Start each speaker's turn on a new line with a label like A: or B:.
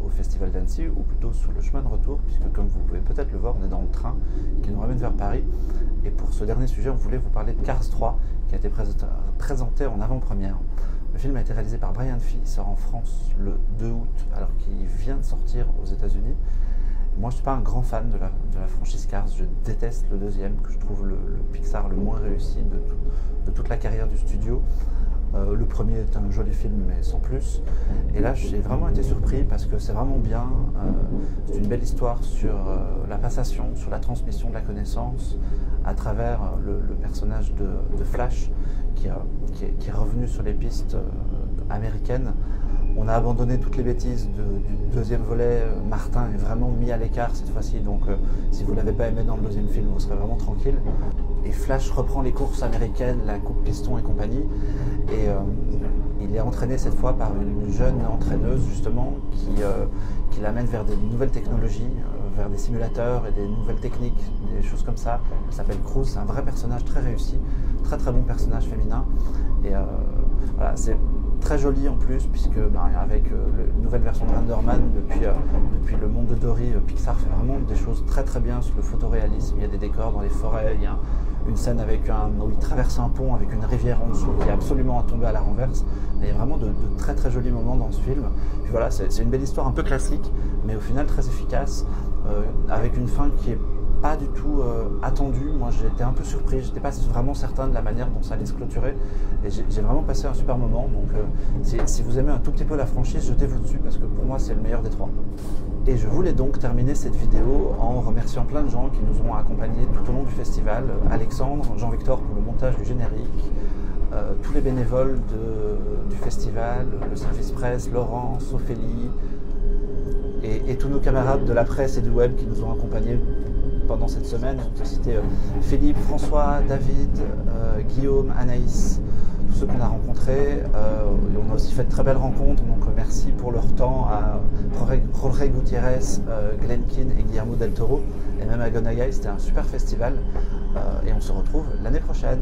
A: au Festival d'Annecy, ou plutôt sur le chemin de retour, puisque comme vous pouvez peut-être le voir, on est dans le train qui nous ramène vers Paris. Et pour ce dernier sujet, on voulait vous parler de Cars 3, qui a été présenté en avant-première. Le film a été réalisé par Brian Fee, il sort en France le 2 août, alors qu'il vient de sortir aux États-Unis. Moi, je ne suis pas un grand fan de la franchise Cars, je déteste le deuxième, que je trouve le Pixar le moins réussi de toute la carrière du studio. Le premier est un joli film, mais sans plus. Et là, j'ai vraiment été surpris parce que c'est vraiment bien. C'est une belle histoire sur la passation, sur la transmission de la connaissance à travers le personnage de Flash qui est revenu sur les pistes américaines. On a abandonné toutes les bêtises du deuxième volet. Martin est vraiment mis à l'écart cette fois-ci, donc si vous ne l'avez pas aimé dans le deuxième film, vous serez vraiment tranquille. Et Flash reprend les courses américaines, la coupe piston et compagnie, et il est entraîné cette fois par une jeune entraîneuse justement qui l'amène vers des nouvelles technologies, vers des simulateurs et des nouvelles techniques, des choses comme ça. Elle s'appelle Cruz, c'est un vrai personnage très réussi, très très bon personnage féminin, et voilà, c'est très joli en plus, puisque avec la nouvelle version de Renderman, depuis le monde de Dory, Pixar fait vraiment des choses très très bien sur le photoréalisme. Il y a des décors dans les forêts, il y a une scène où il traverse un pont avec une rivière en dessous qui est absolument à tomber à la renverse. Il y a vraiment de très très jolis moments dans ce film. Puis voilà, c'est une belle histoire un peu classique, mais au final très efficace, avec une fin qui est pas du tout attendu. Moi j'étais un peu surpris, j'étais pas vraiment certain de la manière dont ça allait se clôturer, et j'ai vraiment passé un super moment. Donc si vous aimez un tout petit peu la franchise, jetez-vous dessus, parce que pour moi c'est le meilleur des trois. Et je voulais donc terminer cette vidéo en remerciant plein de gens qui nous ont accompagnés tout au long du festival. Alexandre, Jean-Victor pour le montage du générique, tous les bénévoles du festival, le service presse, Laurence, Ophélie, et tous nos camarades de la presse et du web qui nous ont accompagnés pendant cette semaine. On peut citer Philippe, François, David, Guillaume, Anaïs, tous ceux qu'on a rencontrés. On a aussi fait de très belles rencontres, donc merci pour leur temps à Jorge Gutiérrez, Glenn Keane et Guillermo del Toro, et même à Gonagai. C'était un super festival, et on se retrouve l'année prochaine.